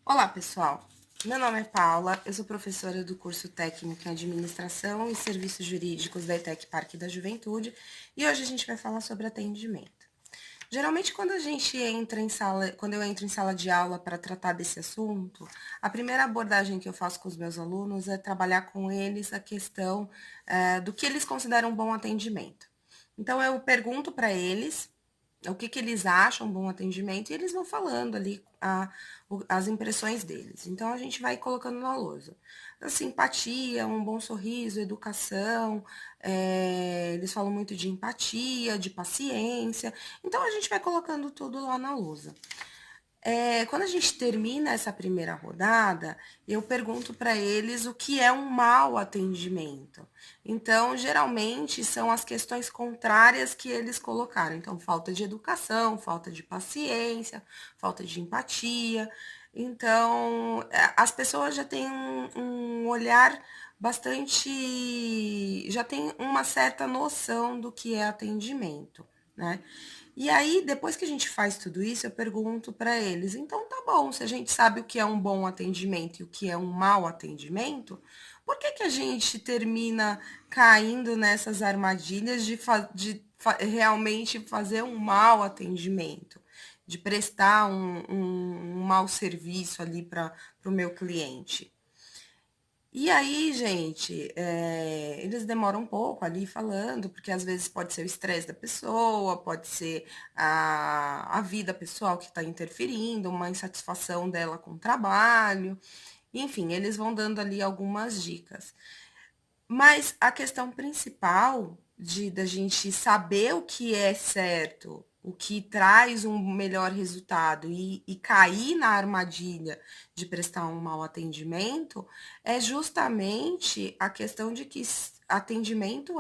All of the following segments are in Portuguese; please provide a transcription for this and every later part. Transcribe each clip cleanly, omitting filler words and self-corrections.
Olá, pessoal. Meu nome é Paula, eu sou professora do curso técnico em Administração e Serviços Jurídicos da ETEC Parque da Juventude e hoje a gente vai falar sobre atendimento. Geralmente, quando eu entro em sala de aula para tratar desse assunto, a primeira abordagem que eu faço com os meus alunos é trabalhar com eles a questão do que eles consideram bom atendimento. Então, eu pergunto para eles o que, que eles acham bom atendimento e eles vão falando ali as impressões deles. Então a gente vai colocando na lousa. Então, simpatia, um bom sorriso, educação, eles falam muito de empatia, de paciência. Então a gente vai colocando tudo lá na lousa. Quando a gente termina essa primeira rodada, eu pergunto para eles o que é um mau atendimento. Então, geralmente, são as questões contrárias que eles colocaram. Então, falta de educação, falta de paciência, falta de empatia. Então, as pessoas já têm um olhar bastante. Já tem uma certa noção do que é atendimento, né? E aí, depois que a gente faz tudo isso, eu pergunto para eles: então tá bom, se a gente sabe o que é um bom atendimento e o que é um mau atendimento, por que que a gente termina caindo nessas armadilhas realmente fazer um mau atendimento, de prestar um mau serviço ali para o meu cliente? E aí, gente, eles demoram um pouco ali falando, porque às vezes pode ser o estresse da pessoa, pode ser a vida pessoal que está interferindo, uma insatisfação dela com o trabalho. Enfim, eles vão dando ali algumas dicas. Mas a questão principal da gente saber o que é certo, o que traz um melhor resultado e cair na armadilha de prestar um mau atendimento é justamente a questão de que atendimento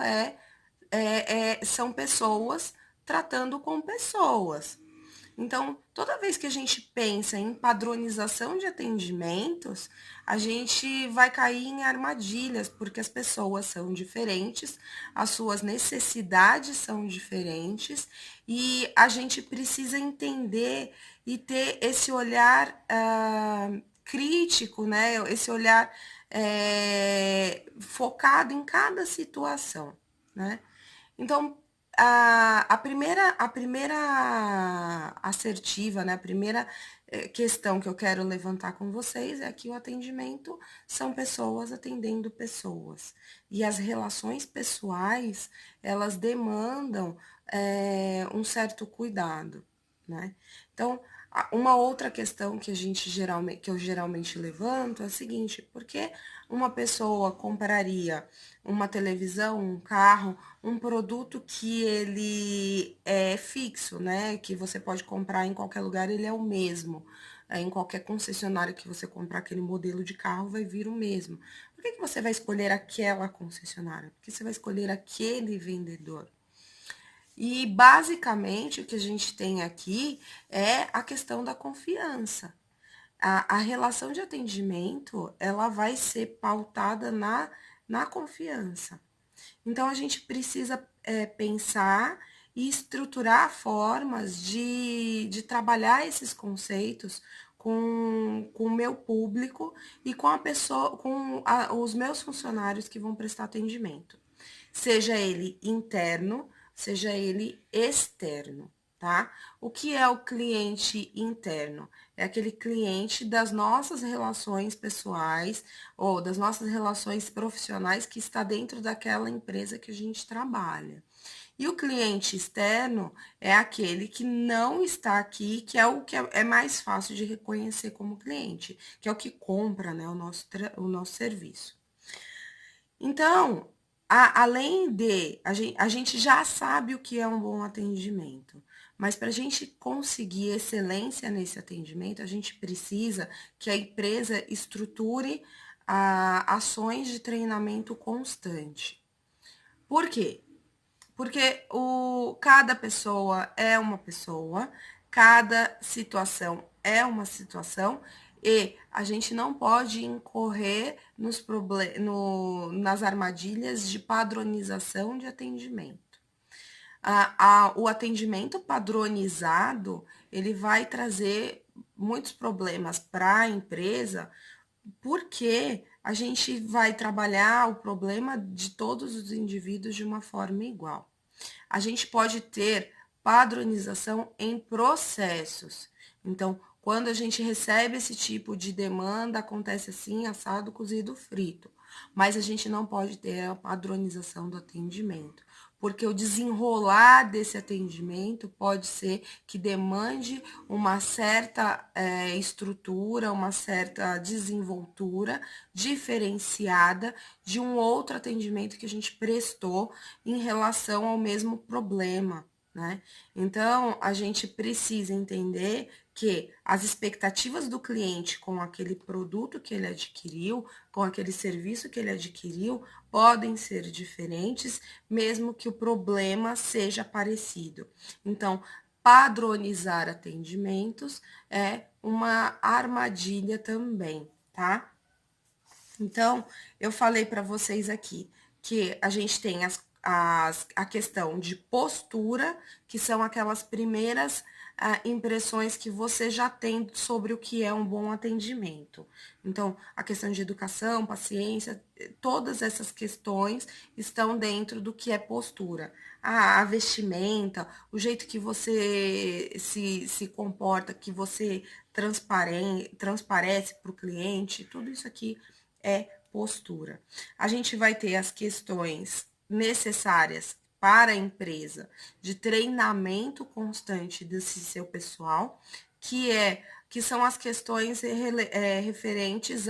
são pessoas tratando com pessoas. Então, toda vez que a gente pensa em padronização de atendimentos, a gente vai cair em armadilhas, porque as pessoas são diferentes, as suas necessidades são diferentes, e a gente precisa entender e ter esse olhar crítico, né? Esse olhar focado em cada situação, né? Então, a primeira assertiva, né, a primeira questão que eu quero levantar com vocês é que o atendimento são pessoas atendendo pessoas. E as relações pessoais, elas demandam um certo cuidado, né? Então, uma outra questão que eu geralmente levanto é a seguinte: por que uma pessoa compraria uma televisão, um carro, um produto que ele é fixo, né? Que você pode comprar em qualquer lugar, ele é o mesmo. Em qualquer concessionária que você comprar aquele modelo de carro, vai vir o mesmo. Por que que você vai escolher aquela concessionária? Porque você vai escolher aquele vendedor. E basicamente o que a gente tem aqui é a questão da confiança. A relação de atendimento, ela vai ser pautada na confiança. Então, a gente precisa pensar e estruturar formas de trabalhar esses conceitos com o meu público e com a pessoa, os meus funcionários que vão prestar atendimento. Seja ele interno, seja ele externo, tá? O que é o cliente interno? É aquele cliente das nossas relações pessoais ou das nossas relações profissionais que está dentro daquela empresa que a gente trabalha. E o cliente externo é aquele que não está aqui, que é o que é mais fácil de reconhecer como cliente, que é o que compra, né, o nosso serviço. Então, além de, a gente já sabe o que é um bom atendimento, mas para a gente conseguir excelência nesse atendimento, a gente precisa que a empresa estruture ações de treinamento constante. Por quê? Porque cada pessoa é uma pessoa, cada situação é uma situação, e a gente não pode incorrer nas armadilhas de padronização de atendimento. O atendimento padronizado, ele vai trazer muitos problemas para a empresa, porque a gente vai trabalhar o problema de todos os indivíduos de uma forma igual. A gente pode ter padronização em processos. Então, quando a gente recebe esse tipo de demanda, acontece assim, assado, cozido, frito. Mas a gente não pode ter a padronização do atendimento, porque o desenrolar desse atendimento pode ser que demande uma certa estrutura, uma certa desenvoltura diferenciada de um outro atendimento que a gente prestou em relação ao mesmo problema, né? Então, a gente precisa entender que as expectativas do cliente com aquele produto que ele adquiriu, com aquele serviço que ele adquiriu, podem ser diferentes, mesmo que o problema seja parecido. Então, padronizar atendimentos é uma armadilha também, tá? Então, eu falei para vocês aqui que a gente tem a questão de postura, que são aquelas primeiras impressões que você já tem sobre o que é um bom atendimento. Então, a questão de educação, paciência, todas essas questões estão dentro do que é postura. A vestimenta, o jeito que você se comporta, que você transparece para o cliente, tudo isso aqui é postura. A gente vai ter as questões necessárias para a empresa de treinamento constante desse seu pessoal, que são as questões referentes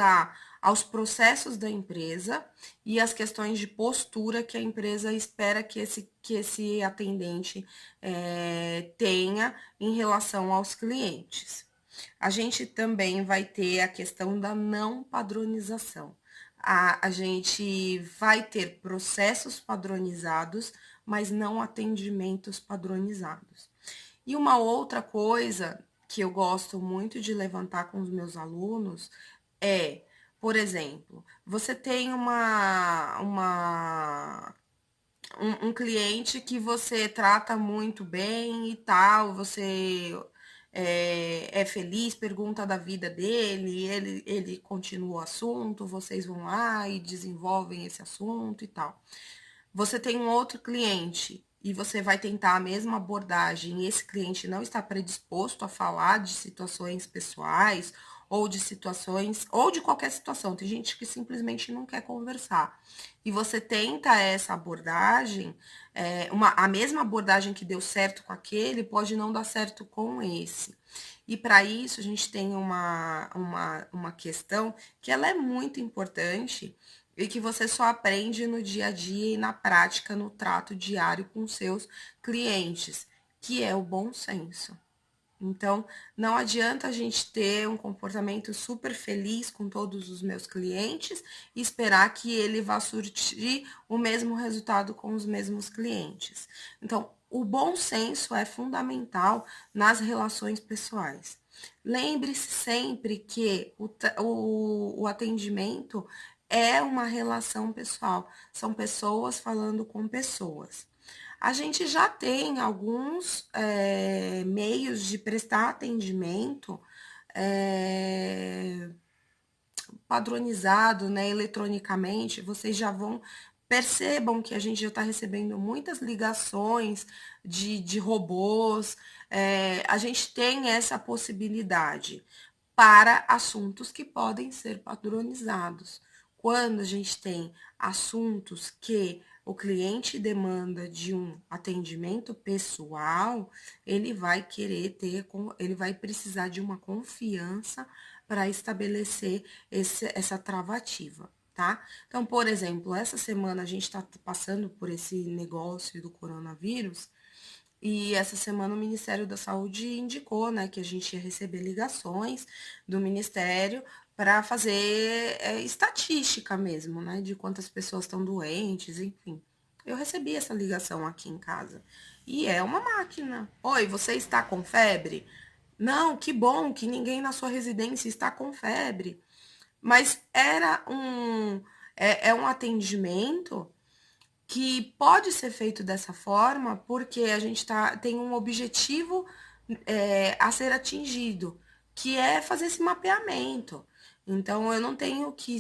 aos processos da empresa e as questões de postura que a empresa espera que esse atendente tenha em relação aos clientes. A gente também vai ter a questão da não padronização. A gente vai ter processos padronizados, mas não atendimentos padronizados. E uma outra coisa que eu gosto muito de levantar com os meus alunos é, por exemplo, você tem um cliente que você trata muito bem e tal, você é feliz, pergunta da vida dele, ele continua o assunto, vocês vão lá e desenvolvem esse assunto e tal. Você tem um outro cliente e você vai tentar a mesma abordagem e esse cliente não está predisposto a falar de situações pessoais ou de situações, ou de qualquer situação. Tem gente que simplesmente não quer conversar. E você tenta essa abordagem, a mesma abordagem que deu certo com aquele, pode não dar certo com esse. E para isso, a gente tem uma questão que ela é muito importante e que você só aprende no dia a dia e na prática, no trato diário com seus clientes, que é o bom senso. Então, não adianta a gente ter um comportamento super feliz com todos os meus clientes e esperar que ele vá surtir o mesmo resultado com os mesmos clientes. Então, o bom senso é fundamental nas relações pessoais. Lembre-se sempre que o atendimento é uma relação pessoal, são pessoas falando com pessoas. A gente já tem alguns meios de prestar atendimento padronizado, né, eletronicamente. Vocês já percebam que a gente já está recebendo muitas ligações de robôs. A gente tem essa possibilidade para assuntos que podem ser padronizados. Quando a gente tem assuntos que o cliente demanda de um atendimento pessoal, ele vai ele vai precisar de uma confiança para estabelecer essa travativa, tá? Então, por exemplo, essa semana a gente está passando por esse negócio do coronavírus, e essa semana o Ministério da Saúde indicou, né, que a gente ia receber ligações do Ministério para fazer estatística mesmo, né, de quantas pessoas estão doentes, enfim. Eu recebi essa ligação aqui em casa. E é uma máquina. Oi, você está com febre? Não, que bom que ninguém na sua residência está com febre. Mas é um atendimento que pode ser feito dessa forma porque a gente tem um objetivo a ser atingido, que é fazer esse mapeamento. Então, eu não tenho que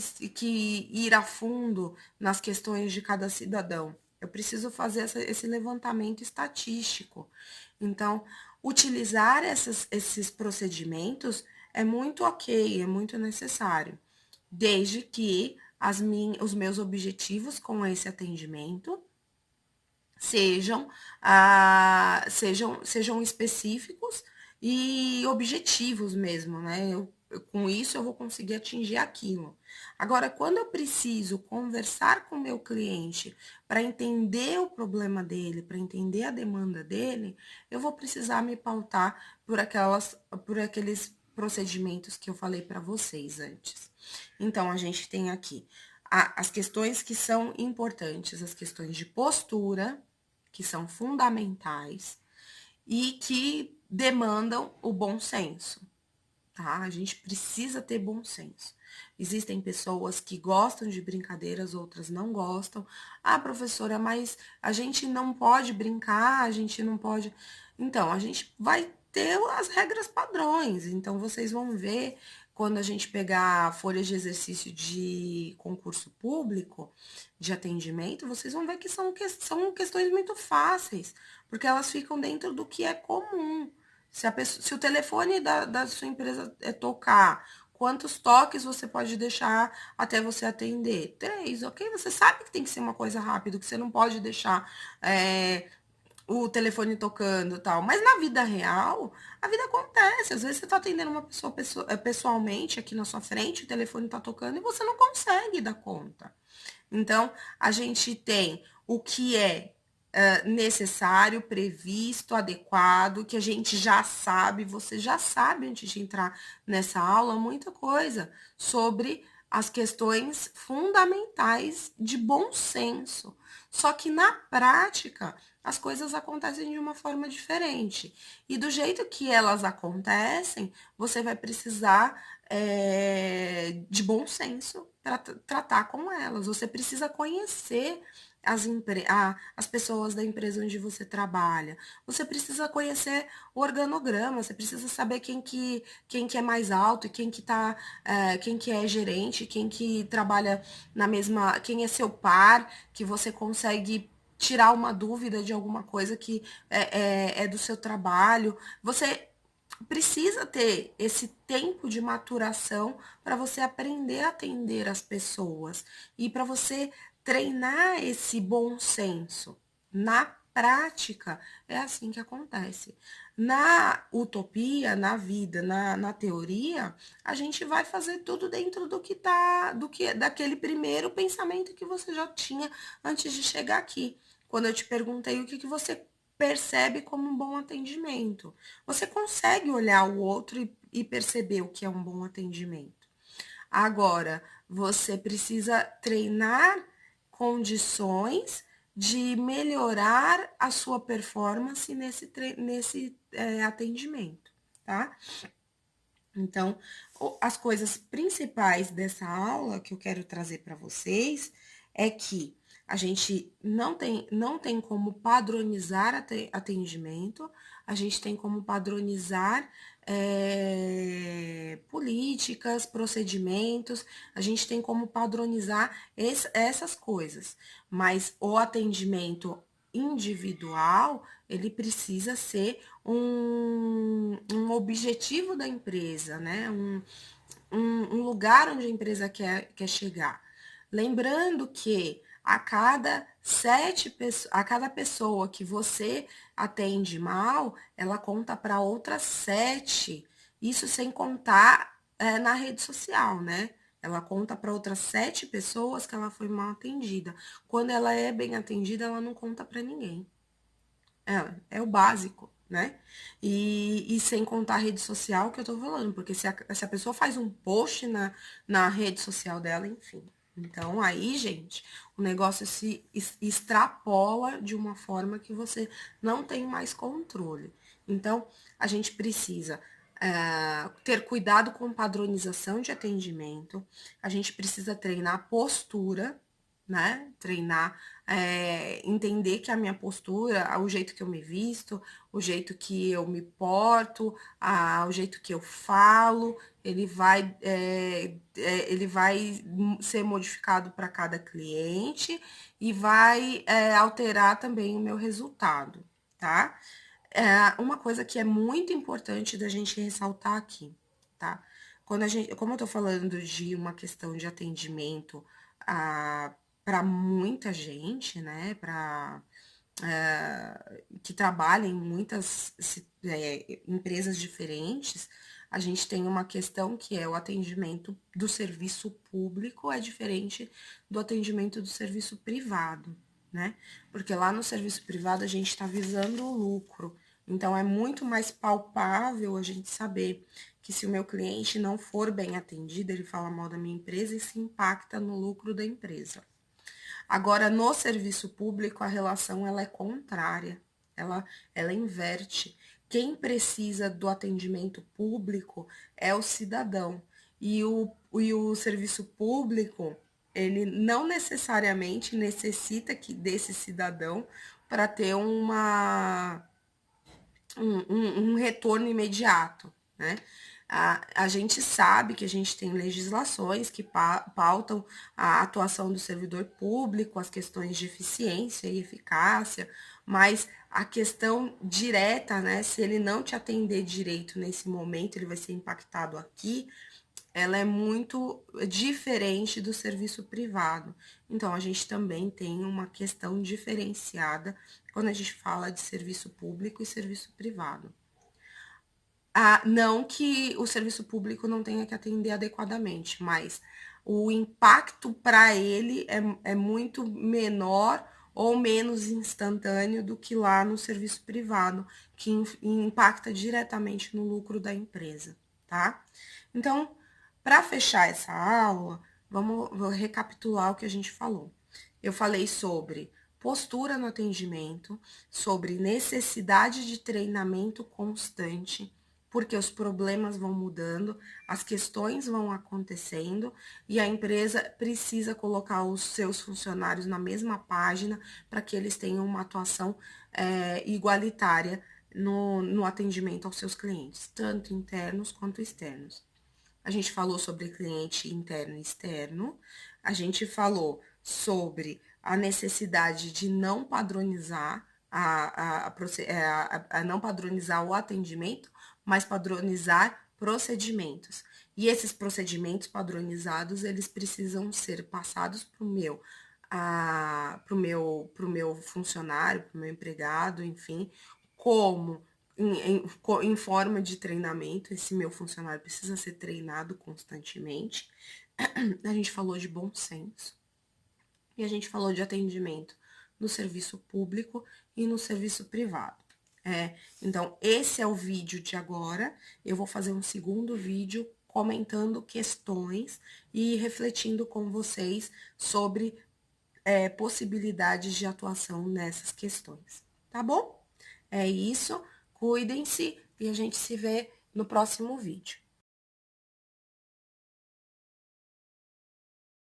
ir a fundo nas questões de cada cidadão. Eu preciso fazer esse levantamento estatístico. Então, utilizar esses procedimentos é muito ok, é muito necessário, desde que os meus objetivos com esse atendimento sejam específicos e objetivos mesmo, né? Com isso eu vou conseguir atingir aquilo. Agora, quando eu preciso conversar com o meu cliente para entender o problema dele, para entender a demanda dele, eu vou precisar me pautar por aqueles procedimentos que eu falei para vocês antes. Então, a gente tem aqui as questões que são importantes, as questões de postura, que são fundamentais e que demandam o bom senso, tá? A gente precisa ter bom senso. Existem pessoas que gostam de brincadeiras, outras não gostam. Ah, professora, mas a gente não pode brincar, a gente não pode. Então, a gente vai ter as regras padrões. Então, vocês vão ver quando a gente pegar folhas de exercício de concurso público, de atendimento, vocês vão ver que são questões muito fáceis, porque elas ficam dentro do que é comum. Se o telefone da sua empresa é tocar, quantos toques você pode deixar até você atender? 3, ok? Você sabe que tem que ser uma coisa rápida, que você não pode deixar o telefone tocando e tal. Mas na vida real, a vida acontece. Às vezes você tá atendendo uma pessoa pessoalmente aqui na sua frente, o telefone tá tocando e você não consegue dar conta. Então, a gente tem o que é necessário, previsto, adequado, que a gente já sabe, você já sabe antes de entrar nessa aula, muita coisa sobre as questões fundamentais de bom senso. Só que na prática, as coisas acontecem de uma forma diferente. E do jeito que elas acontecem, você vai precisar de bom senso para tratar com elas. Você precisa conhecer as pessoas da empresa onde você trabalha. Você precisa conhecer o organograma, você precisa saber quem que é mais alto e quem que é gerente, quem que trabalha na mesma, quem é seu par, que você consegue tirar uma dúvida de alguma coisa que é do seu trabalho. Você precisa ter esse tempo de maturação para você aprender a atender as pessoas e para você treinar esse bom senso. Na prática, é assim que acontece. Na utopia, na vida, na teoria, a gente vai fazer tudo dentro daquele primeiro pensamento que você já tinha antes de chegar aqui. Quando eu te perguntei o que você percebe como um bom atendimento. Você consegue olhar o outro e perceber o que é um bom atendimento. Agora, você precisa treinar condições de melhorar a sua performance nesse atendimento, tá? Então, as coisas principais dessa aula que eu quero trazer para vocês é que a gente não tem como padronizar atendimento, a gente tem como padronizar políticas, procedimentos, a gente tem como padronizar essas coisas, mas o atendimento individual, ele precisa ser um objetivo da empresa, né? Um lugar onde a empresa quer chegar. Lembrando que a cada pessoa que você atende mal, ela conta para outras 7. Isso sem contar na rede social, né? Ela conta para outras 7 pessoas que ela foi mal atendida. Quando ela é bem atendida, ela não conta para ninguém. É o básico, né? E sem contar a rede social que eu tô falando, porque se a pessoa faz um post na rede social dela, enfim. Então, aí, gente, o negócio se extrapola de uma forma que você não tem mais controle. Então, a gente precisa ter cuidado com padronização de atendimento, a gente precisa treinar postura, né? Treinar, entender que a minha postura, o jeito que eu me visto, o jeito que eu me porto, o jeito que eu falo, ele vai ser modificado para cada cliente e vai alterar também o meu resultado, tá? Uma coisa que é muito importante da gente ressaltar aqui, tá? Como eu tô falando de uma questão de atendimento para muita gente, né? Para que trabalha em muitas empresas diferentes, a gente tem uma questão que é o atendimento do serviço público é diferente do atendimento do serviço privado, né? Porque lá no serviço privado a gente está visando o lucro. Então é muito mais palpável a gente saber que se o meu cliente não for bem atendido, ele fala mal da minha empresa e se impacta no lucro da empresa. Agora, no serviço público, a relação ela é contrária, ela inverte. Quem precisa do atendimento público é o cidadão. E o serviço público, ele não necessariamente necessita desse cidadão para ter um retorno imediato, né? A gente sabe que a gente tem legislações que pautam a atuação do servidor público, as questões de eficiência e eficácia, mas a questão direta, né? Se ele não te atender direito nesse momento, ele vai ser impactado aqui, ela é muito diferente do serviço privado. Então, a gente também tem uma questão diferenciada quando a gente fala de serviço público e serviço privado. Não que o serviço público não tenha que atender adequadamente, mas o impacto para ele é muito menor ou menos instantâneo do que lá no serviço privado, que impacta diretamente no lucro da empresa, tá? Então, para fechar essa aula, vou recapitular o que a gente falou. Eu falei sobre postura no atendimento, sobre necessidade de treinamento constante, porque os problemas vão mudando, as questões vão acontecendo e a empresa precisa colocar os seus funcionários na mesma página para que eles tenham uma atuação igualitária no atendimento aos seus clientes, tanto internos quanto externos. A gente falou sobre cliente interno e externo, a gente falou sobre a necessidade de não padronizar não padronizar o atendimento, mas padronizar procedimentos. E esses procedimentos padronizados, eles precisam ser passados pro meu funcionário, pro meu empregado, enfim, como em forma de treinamento, esse meu funcionário precisa ser treinado constantemente. A gente falou de bom senso e a gente falou de atendimento no serviço público e no serviço privado. Então, esse é o vídeo de agora. Eu vou fazer um segundo vídeo comentando questões e refletindo com vocês sobre possibilidades de atuação nessas questões, tá bom? É isso, cuidem-se e a gente se vê no próximo vídeo.